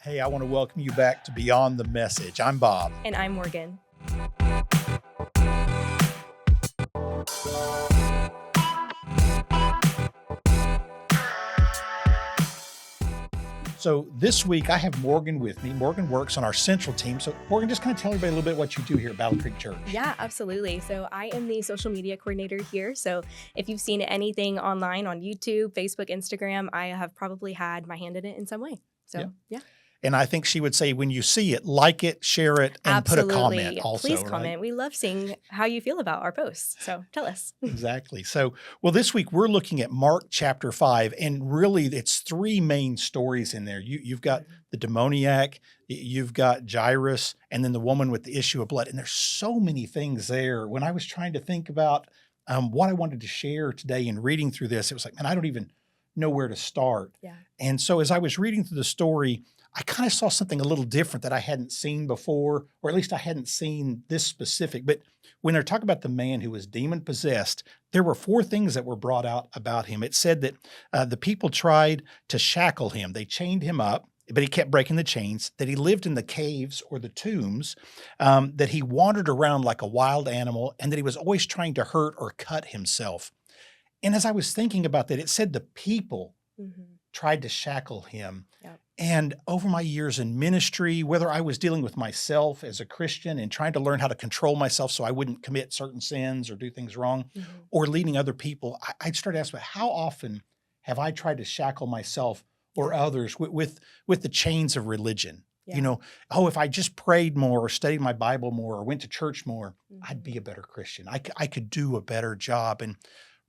Hey, I want to welcome you back to Beyond the Message. I'm Bob. And I'm Morgan. So this week I have Morgan with me. Morgan works on our central team. So Morgan, just kind of tell everybody a little bit what you do here at Battle Creek Church. Yeah, absolutely. So I am the social media coordinator here. So if you've seen anything online on YouTube, Facebook, Instagram, I have probably had my hand in it in some way. So yeah. And I think she would say, when you see it, like it, share it, and Absolutely. put a comment also. Please comment. We love seeing how you feel about our posts. So tell us. Exactly. So, well, this week we're looking at Mark chapter 5, and really it's three main stories in there. You've got the demoniac, you've got Jairus, and then the woman with the issue of blood. And there's so many things there. When I was trying to think about what I wanted to share today in reading through this, it was like, man, I don't even know where to start. Yeah. And so as I was reading through the story, I kind of saw something a little different that I hadn't seen before, or at least I hadn't seen this specific. But when they're talking about the man who was demon possessed, there were four things that were brought out about him. It said that the people tried to shackle him. They chained him up, but he kept breaking the chains, that he lived in the caves or the tombs, that he wandered around like a wild animal, and that he was always trying to hurt or cut himself. And as I was thinking about that, it said the people tried to shackle him. Yep. And over my years in ministry, whether I was dealing with myself as a Christian and trying to learn how to control myself so I wouldn't commit certain sins or do things wrong, or leading other people, I started asking, how often have I tried to shackle myself or others with the chains of religion? Yeah. You know, if I just prayed more or studied my Bible more or went to church more, I'd be a better Christian. I could do a better job. And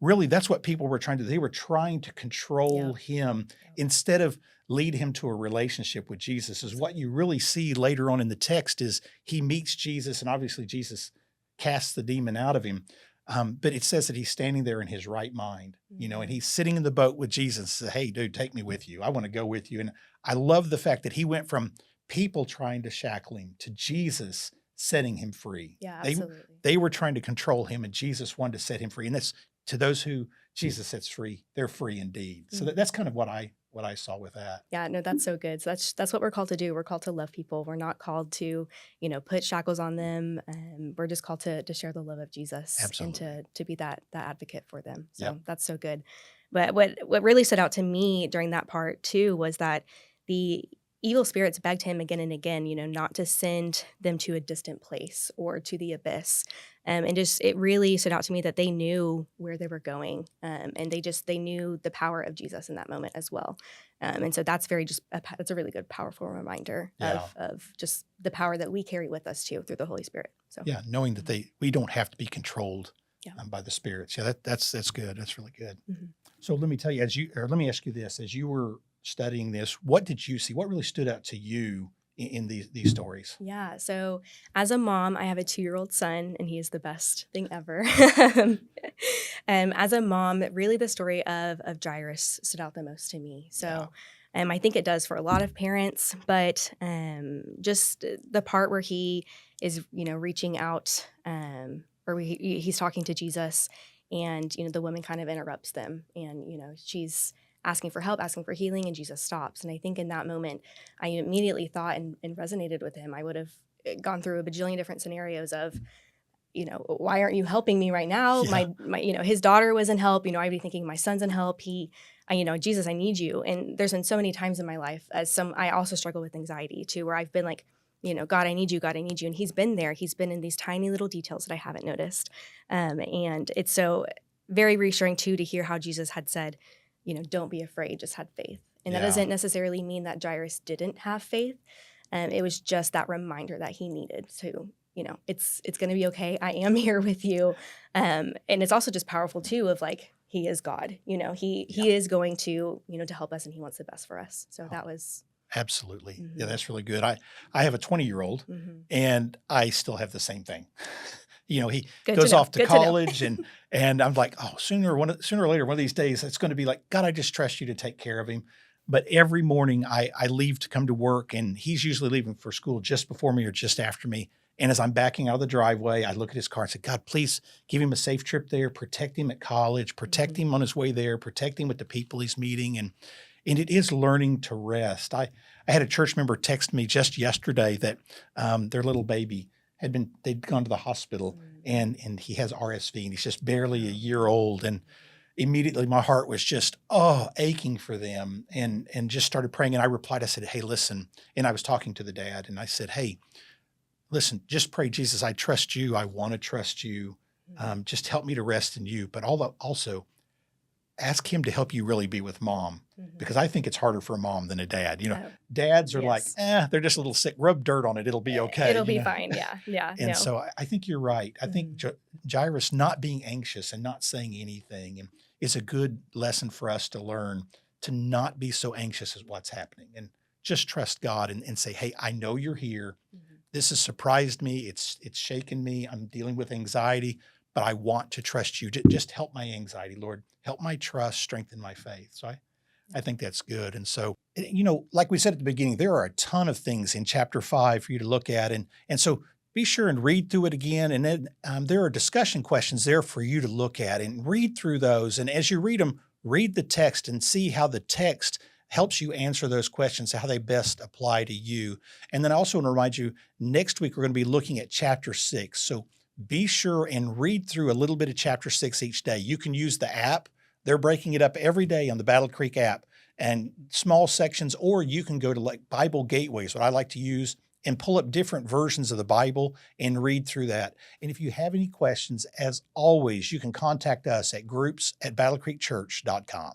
really, that's what people were trying to do. They were trying to control him instead of lead him to a relationship with Jesus. Is what you really see later on in the text is he meets Jesus, and obviously Jesus casts the demon out of him. But it says that he's standing there in his right mind, you know, and he's sitting in the boat with Jesus and says, hey, dude, take me with you. I want to go with you. And I love the fact that he went from people trying to shackle him to Jesus setting him free. Yeah, absolutely. They were trying to control him, and Jesus wanted to set him free. And that's to those who Jesus sets free, they're free indeed. So that's kind of what I saw with that. Yeah, no, that's so good. So that's what we're called to do. We're called to love people. We're not called to, put shackles on them. We're just called to share the love of Jesus. Absolutely. And to be that advocate for them. So Yep. that's so good. But what really stood out to me during that part too was that the evil spirits begged him again and again, not to send them to a distant place or to the abyss. And just, it really stood out to me that they knew where they were going. And they knew the power of Jesus in that moment as well. And so that's that's a really good, powerful reminder of just the power that we carry with us too, through the Holy Spirit. So yeah, knowing that we don't have to be controlled by the spirits. Yeah, that's good. That's really good. So let me tell you, let me ask you this, as you were studying this, what did you see? What really stood out to you in these stories? Yeah. So as a mom, I have a 2-year-old son, and he is the best thing ever. As a mom, really the story of Jairus stood out the most to me. So I think it does for a lot of parents, but just the part where he is, reaching out, or he's talking to Jesus, and, the woman kind of interrupts them, and, she's asking for help, asking for healing, and Jesus stops. And I think in that moment, I immediately thought and resonated with him. I would have gone through a bajillion different scenarios of, why aren't you helping me right now? Yeah. My his daughter was in help. I'd be thinking my son's in help. Jesus, I need you. And there's been so many times in my life, I also struggle with anxiety too, where I've been like, God, I need you. God, I need you. And he's been there. He's been in these tiny little details that I haven't noticed. And it's so very reassuring too, to hear how Jesus had said, don't be afraid, just have faith. And that doesn't necessarily mean that Jairus didn't have faith. It was just that reminder that he needed to, it's going to be okay. I am here with you. And it's also just powerful too, of like, he is God, he is going to, to help us, and he wants the best for us. So that was. Absolutely. Yeah, that's really good. I have a 20-year-old, and I still have the same thing. He goes off to college, and I'm like, sooner or later, one of these days, it's going to be like, God, I just trust you to take care of him. But every morning I leave to come to work, and he's usually leaving for school just before me or just after me. And as I'm backing out of the driveway, I look at his car and say, God, please give him a safe trip there, protect him at college, protect him on his way there, protect him with the people he's meeting. And it is learning to rest. I had a church member text me just yesterday that their little baby they'd gone to the hospital and he has RSV and he's just barely a year old. And immediately my heart was just, aching for them and just started praying. And I replied, I said, hey, listen. And I was talking to the dad and I said, hey, listen, just pray, Jesus, I trust you. I want to trust you. Just help me to rest in you. But also ask him to help you really be with mom, because I think it's harder for a mom than a dad. Dads are like, they're just a little sick. Rub dirt on it. It'll be okay. It'll be fine. Yeah. Yeah. And so I think you're right. I think Jairus not being anxious and not saying anything is a good lesson for us to learn, to not be so anxious as what's happening and just trust God and say, hey, I know you're here. This has surprised me. It's shaken me. I'm dealing with anxiety, but I want to trust you. Just help my anxiety, Lord. Help my trust, strengthen my faith. So I think that's good. And so, like we said at the beginning, there are a ton of things in chapter 5 for you to look at. And so be sure and read through it again. And then there are discussion questions there for you to look at and read through those. And as you read them, read the text and see how the text helps you answer those questions, how they best apply to you. And then I also want to remind you, next week, we're going to be looking at chapter 6. So be sure and read through a little bit of chapter 6 each day. You can use the app. They're breaking it up every day on the Battle Creek app and small sections, or you can go to like Bible Gateways, what I like to use, and pull up different versions of the Bible and read through that. And if you have any questions, as always, you can contact us at groups@battlecreekchurch.com.